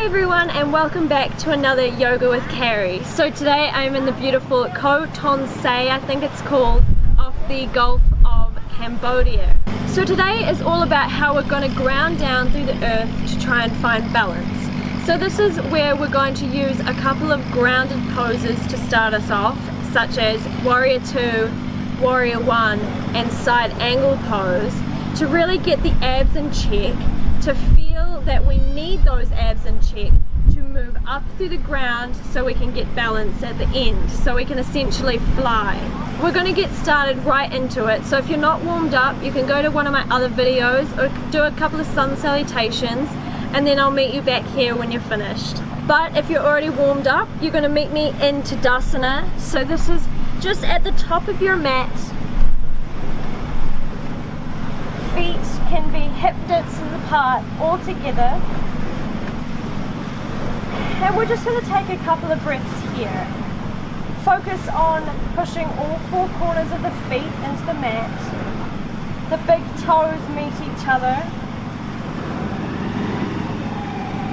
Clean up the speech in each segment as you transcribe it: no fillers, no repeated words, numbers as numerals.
everyone, and welcome back to another Yoga with Carrie. So today I'm in the beautiful Koh Ton Se, I think it's called, off the Gulf of Cambodia. So today is all about how we're going to ground down through the earth to try and find balance. So this is where we're going to use a couple of grounded poses to start us off, such as Warrior 2, Warrior 1 and side angle pose, to really get the abs in check, to feel that we need those abs in check to move up through the ground so we can get balance at the end, so we can essentially fly. We're going to get started right into it, so if you're not warmed up you can go to one of my other videos or do a couple of sun salutations, and then I'll meet you back here when you're finished. But if you're already warmed up, you're going to meet me in Tadasana. So this is just at the top of your mat. Feet can be hip distances apart all together. And we're just going to take a couple of breaths here. Focus on pushing all four corners of the feet into the mat. The big toes meet each other.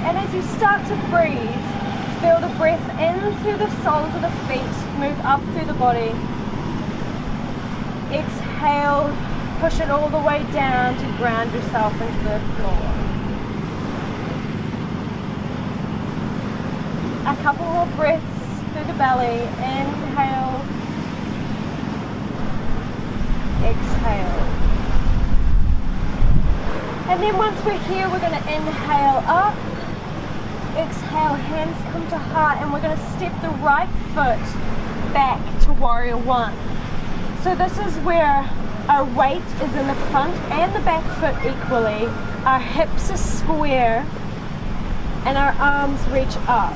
And as you start to breathe, feel the breath in through the soles of the feet, move up through the body. Exhale, push it all the way down to ground yourself into the floor. A couple more breaths through the belly. Inhale, exhale. And then once we're here, we're going to inhale up. Exhale, hands come to heart, and we're going to step the right foot back to Warrior 1. So this is where our weight is in the front and the back foot equally. Our hips are square and our arms reach up.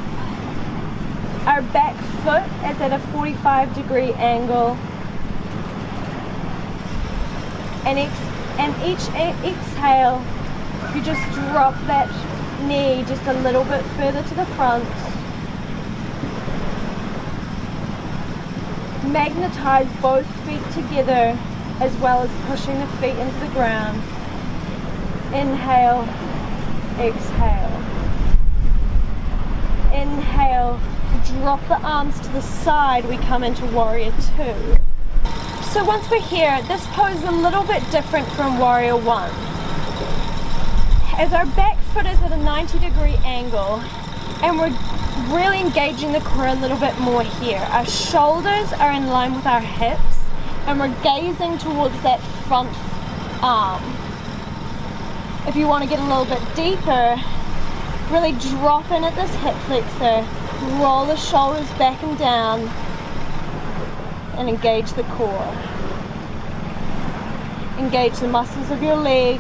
Our back foot is at a 45-degree angle. And each exhale, you just drop that knee just a little bit further to the front. Magnetize both feet together as well as pushing the feet into the ground. Inhale, exhale. Inhale, drop the arms to the side, we come into Warrior 2. So once we're here, this pose is a little bit different from Warrior 1. As our back foot is at a 90-degree angle, and we're really engaging the core a little bit more here. Our shoulders are in line with our hips, and we're gazing towards that front arm. If you want to get a little bit deeper, really drop in at this hip flexor, roll the shoulders back and down, and engage the core. Engage the muscles of your leg.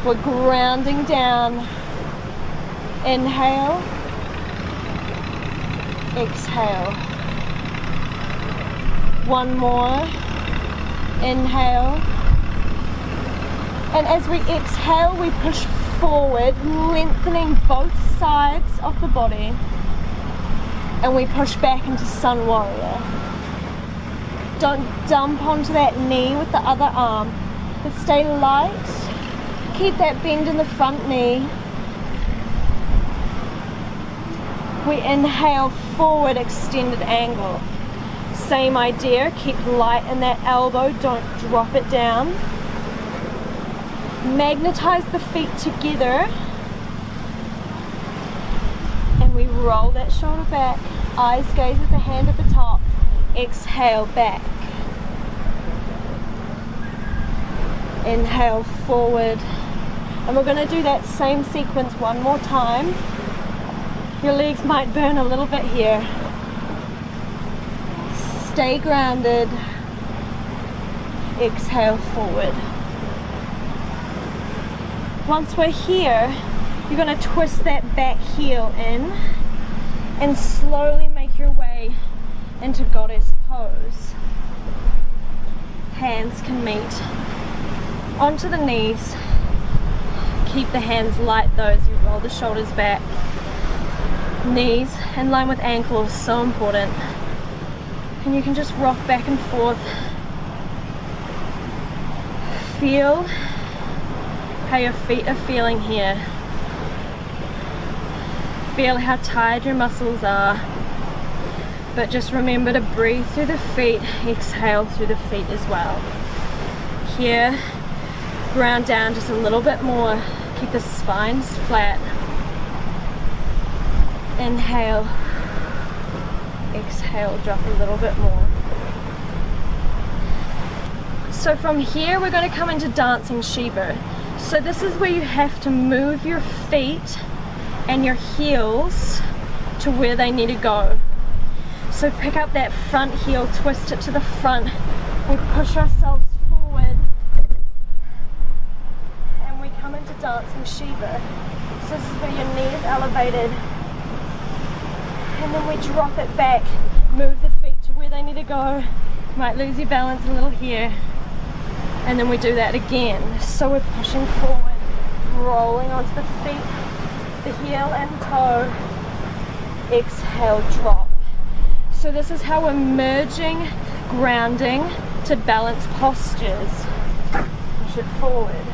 We're grounding down. Inhale, exhale. One more. Inhale. And as we exhale, we push forward, lengthening both sides of the body. And we push back into Sun Warrior. Don't dump onto that knee with the other arm, but stay light. Keep that bend in the front knee. We inhale, forward extended angle. Same idea, keep light in that elbow, don't drop it down. Magnetize the feet together. And we roll that shoulder back. Eyes gaze at the hand at the top. Exhale, back. Inhale, forward. And we're going to do that same sequence one more time. Your legs might burn a little bit here. Stay grounded. Exhale, forward. Once we're here, you're going to twist that back heel in and slowly make your way into Goddess pose. Hands can meet onto the knees. Keep the hands light though as you roll the shoulders back. Knees in line with ankles, so important. And you can just rock back and forth. Feel how your feet are feeling here. feel how tired your muscles are. But just remember to breathe through the feet, exhale through the feet as well. Here, ground down just a little bit more. Keep the spines flat. Inhale, exhale, drop a little bit more. So from here we're going to come into dancing Shiva. So this is where you have to move your feet and your heels to where they need to go. So pick up that front heel, twist it to the front. We push ourselves forward and we come into dancing Shiva. So this is where your knee is elevated. And then we drop it back, move the feet to where they need to go. Might lose your balance a little here. And then we do that again. So we're pushing forward, rolling onto the feet, the heel and toe. Exhale, drop. So this is how we're merging grounding to balance postures. Push it forward.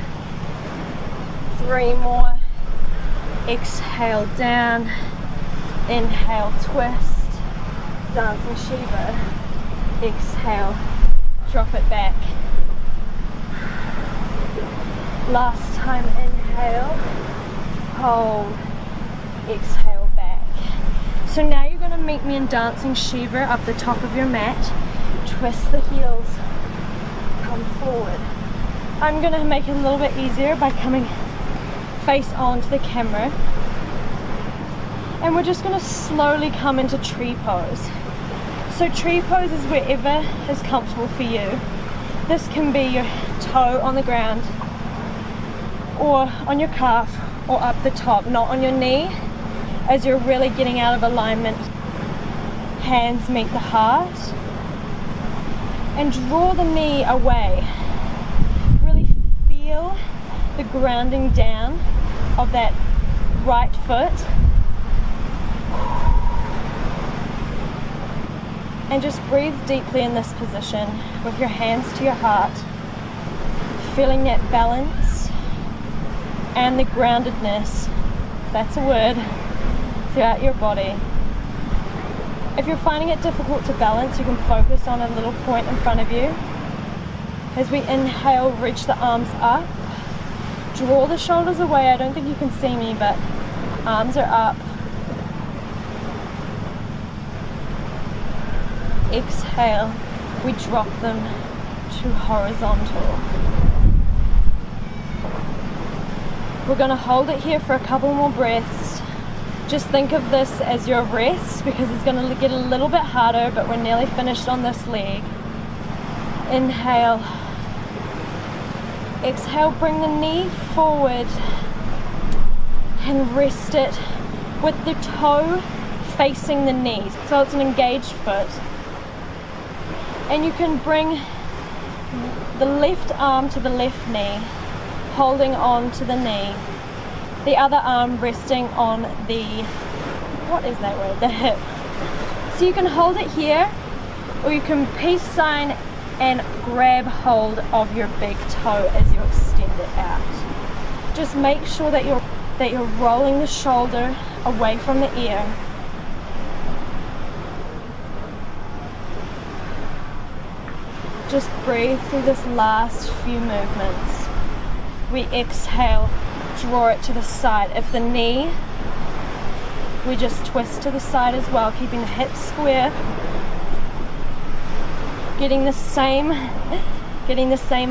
3 more. Exhale, down. Inhale, twist, dancing Shiva. Exhale, drop it back. Last time, inhale, hold, exhale back. So now you're going to meet me in dancing Shiva up the top of your mat. Twist the heels, come forward. I'm going to make it a little bit easier by coming face on to the camera. And we're just going to slowly come into tree pose. So tree pose is wherever is comfortable for you. This can be your toe on the ground or on your calf or up the top, not on your knee, as you're really getting out of alignment. Hands meet the heart and draw the knee away. Really feel the grounding down of that right foot. And just breathe deeply in this position with your hands to your heart, feeling that balance and the groundedness, that's a word, throughout your body. If you're finding it difficult to balance, you can focus on a little point in front of you. As we inhale, reach the arms up, draw the shoulders away. I don't think you can see me, but arms are up. Exhale, we drop them to horizontal. We're going to hold it here for a couple more breaths. Just think of this as your rest, because it's going to get a little bit harder, but we're nearly finished on this leg. Inhale. Exhale, bring the knee forward and rest it with the toe facing the knees. So it's an engaged foot. And you can bring the left arm to the left knee, holding on to the knee. The other arm resting on the, what is that word? The hip. So you can hold it here, or you can peace sign and grab hold of your big toe as you extend it out. Just make sure that you're rolling the shoulder away from the ear. Just breathe through this last few movements. We exhale, draw it to the side. If the knee, we just twist to the side as well, keeping the hips square. Getting the same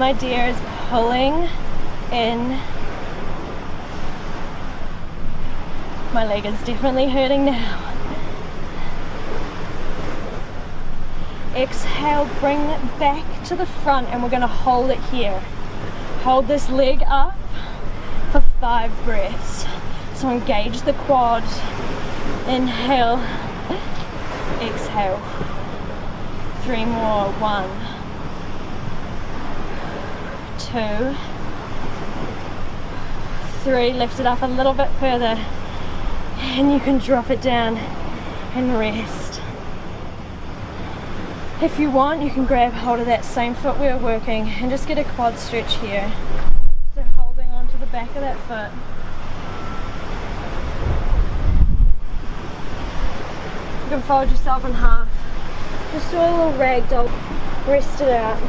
idea as pulling in. My leg is definitely hurting now. Exhale, bring it back to the front, and we're going to hold it here. Hold this leg up for 5 breaths. So engage the quad. Inhale, exhale. 3 more. 1, 2, 3. Lift it up a little bit further, and you can drop it down and rest. If you want, you can grab hold of that same foot we were working and just get a quad stretch here. So holding on to the back of that foot. can fold yourself in half. Just do a little ragdoll, rest it out.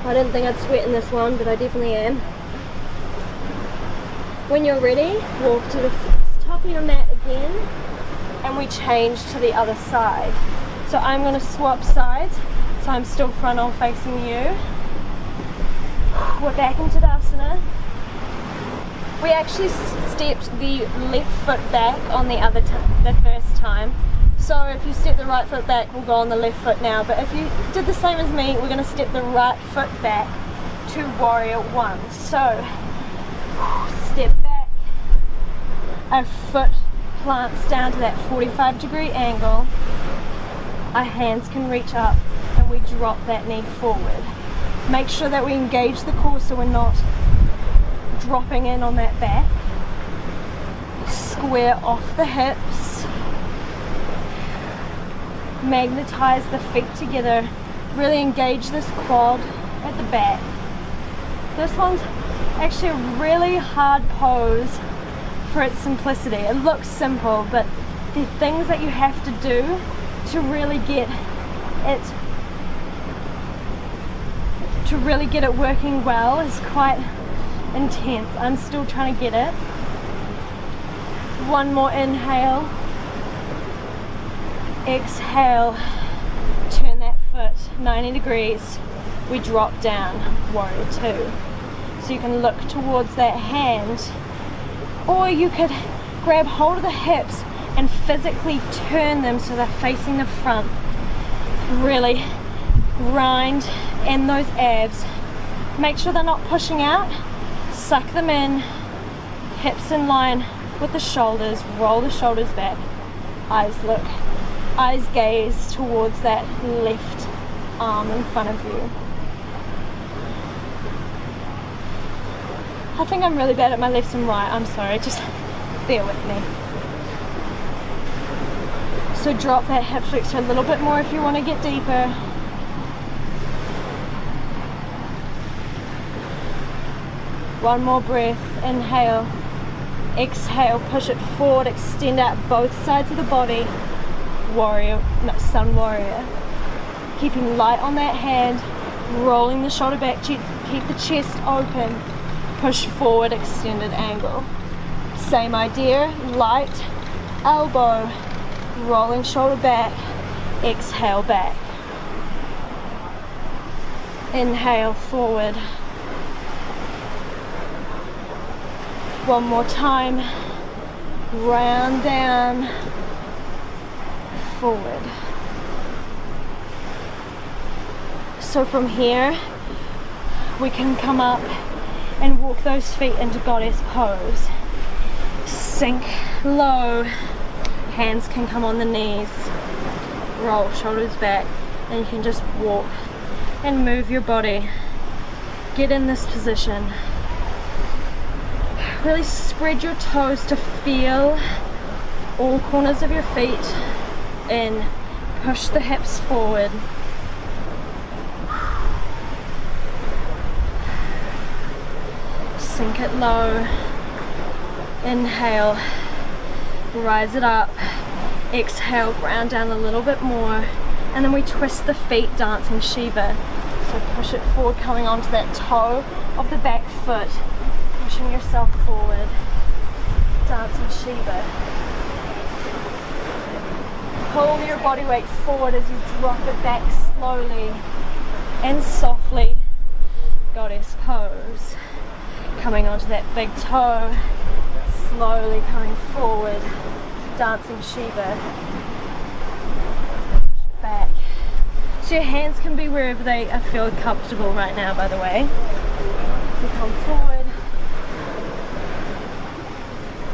I didn't think I'd sweat in this one, but I definitely am. When you're ready, walk to the top of your mat again, and we change to the other side. So I'm going to swap sides, so I'm still frontal facing you. We're back into Tadasana. We actually stepped the left foot back on the first time. So if you step the right foot back, we'll go on the left foot now. But if you did the same as me, we're going to step the right foot back to warrior one. So step back, our foot plants down to that 45-degree angle. Our hands can reach up and we drop that knee forward. Make sure that we engage the core so we're not dropping in on that back. Square off the hips. Magnetize the feet together. Really engage this quad at the back. This one's actually a really hard pose for its simplicity. It looks simple, but the things that you have to do to really get it working well is quite intense. I'm still trying to get it. One more inhale. Exhale. Turn that foot 90 degrees. We drop down, warrior two. So you can look towards that hand, or you could grab hold of the hips and physically turn them so they're facing the front. Really grind in those abs. Make sure they're not pushing out. Suck them in. Hips in line with the shoulders. Roll the shoulders back. Eyes gaze towards that left arm in front of you. I think I'm really bad at my left and right. I'm sorry, just bear with me. So drop that hip flexor a little bit more if you want to get deeper. One more breath. Inhale. Exhale. Push it forward. Extend out both sides of the body. Sun warrior. Keeping light on that hand. Rolling the shoulder back. Keep the chest open. Push forward. Extended angle. Same idea. Light. Elbow. Rolling shoulder back. Exhale back. Inhale forward. One more time. Round down. Forward. So from here we can come up and walk those feet into goddess pose. Sink low. Hands can come on the knees. Roll shoulders back, and you can just walk and move your body. Get in this position. Really spread your toes to feel all corners of your feet in. Push the hips forward. Sink it low. Inhale. Rise it up. Exhale, ground down a little bit more. And then we twist the feet, dancing Shiva. So push it forward, coming onto that toe of the back foot. Pushing yourself forward, dancing Shiva. Pull your body weight forward as you drop it back slowly and softly. Goddess pose. Coming onto that big toe, slowly coming forward, dancing Shiva. Push it back. So your hands can be wherever they feel comfortable right now, by the way. So come forward.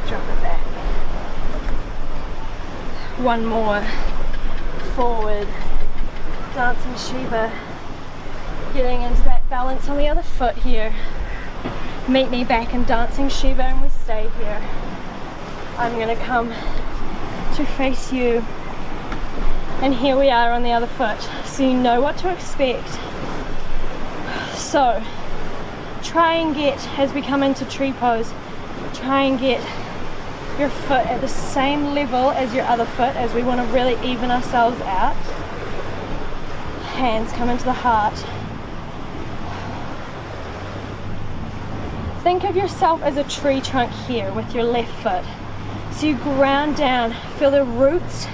Drop it back. One more. Forward. Dancing Shiva. Getting into that balance on the other foot here. Meet me back in dancing Shiva and we stay here. I'm going to come to face you. And here we are on the other foot. So you know what to expect. So try and get, as we come into tree pose, try and get your foot at the same level as your other foot, as we want to really even ourselves out. Hands come into the heart. Think of yourself as a tree trunk here with your left foot. So you ground down, feel the roots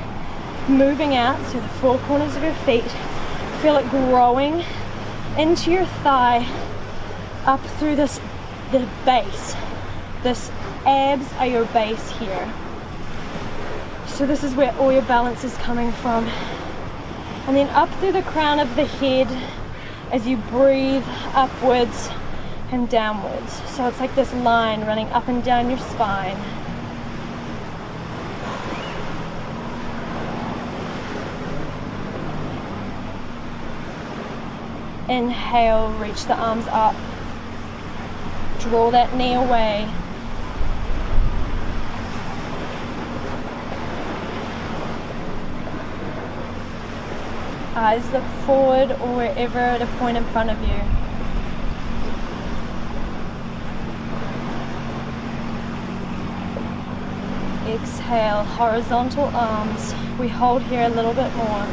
moving out through the four corners of your feet. Feel it growing into your thigh, up through the base. This abs are your base here. So this is where all your balance is coming from. And then up through the crown of the head as you breathe upwards and downwards. So it's like this line running up and down your spine. Inhale, reach the arms up. Draw that knee away. Eyes look forward or wherever at a point in front of you. Exhale, horizontal arms. We hold here a little bit more.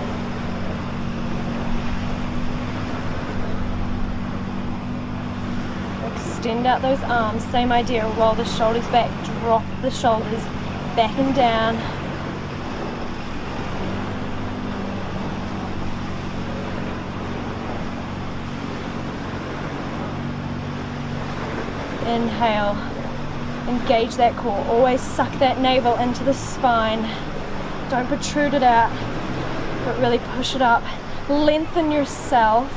Extend out those arms, same idea, roll the shoulders back, drop the shoulders back and down. Inhale, engage that core, always suck that navel into the spine. Don't protrude it out, but really push it up. Lengthen yourself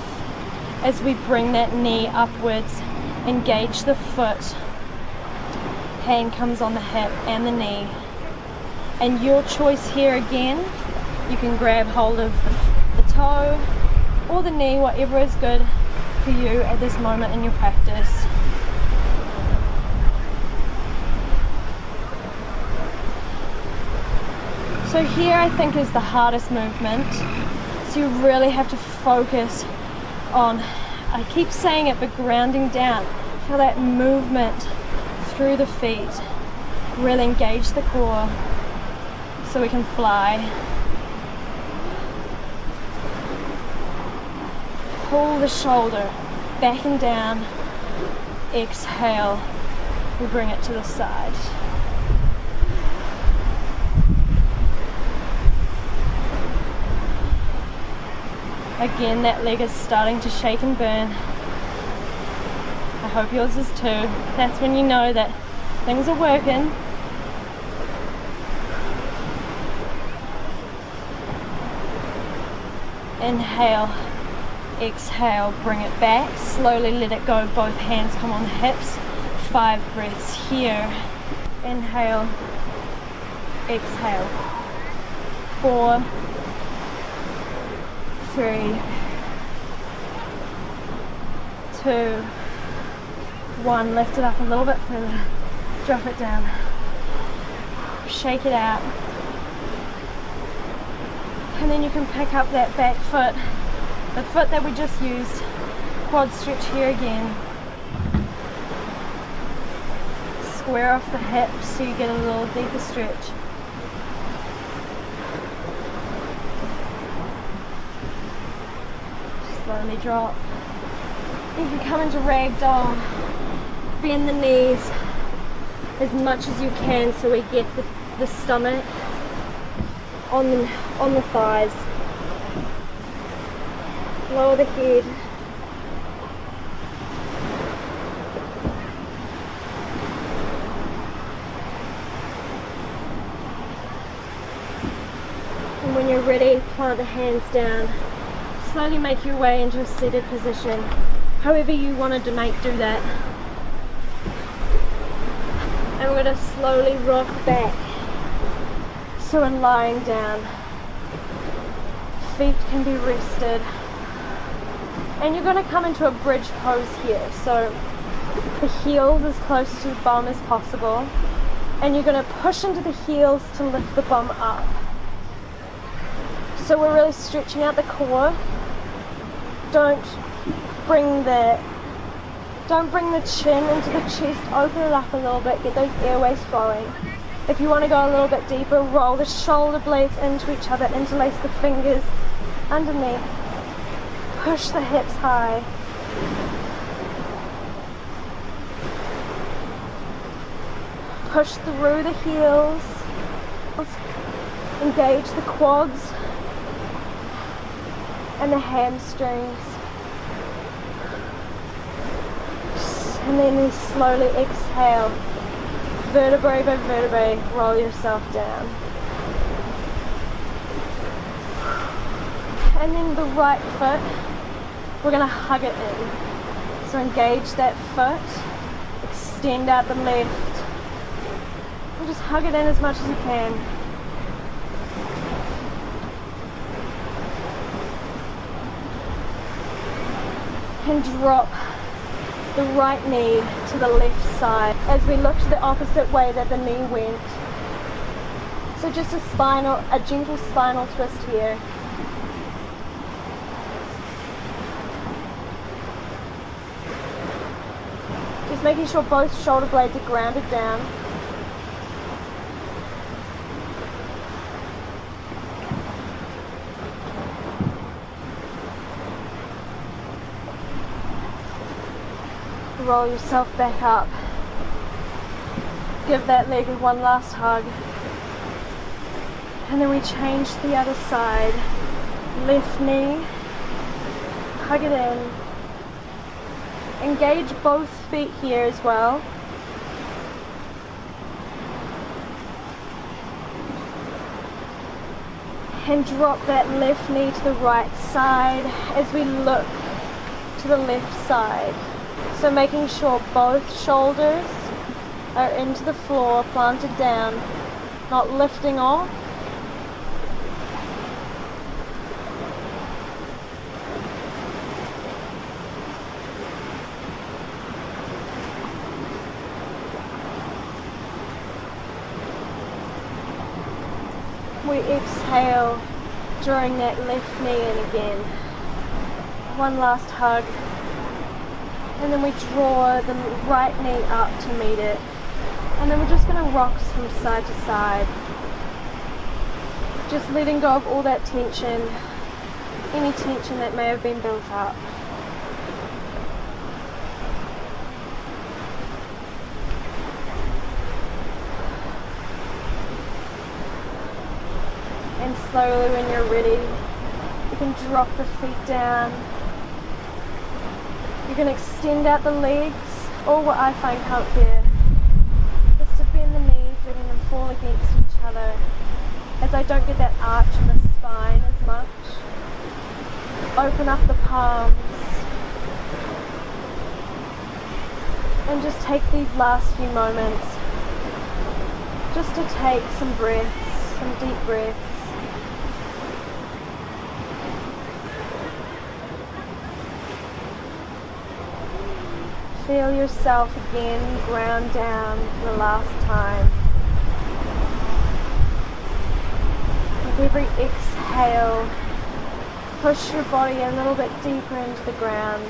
as we bring that knee upwards. Engage the foot. Hand comes on the hip and the knee. And your choice here again, you can grab hold of the toe or the knee, whatever is good for you at this moment in your practice. So here I think is the hardest movement. So you really have to focus on, I keep saying it, but grounding down. Feel that movement through the feet. Really engage the core so we can fly. Pull the shoulder back and down. Exhale. We bring it to the side. Again, that leg is starting to shake and burn. I hope yours is too. That's when you know that things are working. Inhale, exhale, bring it back. Slowly let it go. Both hands come on the hips. 5 breaths here. Inhale, exhale. 4, 3, 2, 1. Lift it up a little bit further. Drop it down. Shake it out. And then you can pick up that back foot, the foot that we just used. Quad stretch here again. Square off the hips so you get a little deeper stretch. Slowly drop. You can come into ragdoll. Bend the knees as much as you can so we get the stomach on the thighs. Lower the head. And when you're ready, plant the hands down. Slowly make your way into a seated position. However you wanted to do that. And we're going to slowly rock back. So we're lying down. Feet can be rested. And you're going to come into a bridge pose here. So the heels as close to the bum as possible. And you're going to push into the heels to lift the bum up. So we're really stretching out the core. Don't bring the chin into the chest. Open it up a little bit. Get those airways flowing. If you want to go a little bit deeper, roll the shoulder blades into each other, interlace the fingers underneath, push the hips high. Push through the heels, engage the quads and the hamstrings, and then you slowly exhale, vertebrae by vertebrae, roll yourself down. And then the right foot, we're going to hug it in. So engage that foot, extend out the left, and just hug it in as much as you can. And drop the right knee to the left side as we look to the opposite way that the knee went. So just a gentle spinal twist here. Just making sure both shoulder blades are grounded down. Roll yourself back up. Give that leg one last hug. And then we change to the other side. Left knee. Hug it in. Engage both feet here as well. And drop that left knee to the right side as we look to the left side. So making sure both shoulders are into the floor, planted down, not lifting off. We exhale, drawing that left knee in again. One last hug. And then we draw the right knee up to meet it. And then we're just going to rock from side to side. Just letting go of all that tension, any tension that may have been built up. And slowly, when you're ready, you can drop the feet down. You're going to extend out the legs, or what I find comfier, just to bend the knees, letting them fall against each other, as I don't get that arch in the spine as much. Open up the palms, and just take these last few moments, just to take some breaths, some deep breaths. Feel yourself again ground down for the last time. With every exhale, push your body a little bit deeper into the ground.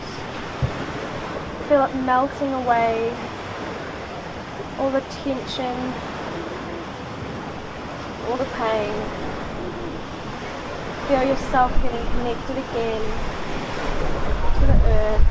Feel it melting away, all the tension, all the pain. Feel yourself getting connected again to the earth.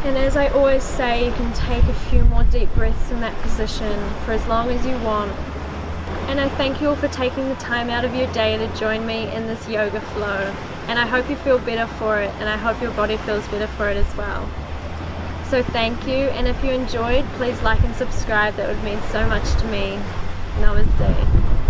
And as I always say, you can take a few more deep breaths in that position for as long as you want. And I thank you all for taking the time out of your day to join me in this yoga flow. And I hope you feel better for it, and I hope your body feels better for it as well. So thank you, and if you enjoyed, please like and subscribe. That would mean so much to me. Namaste.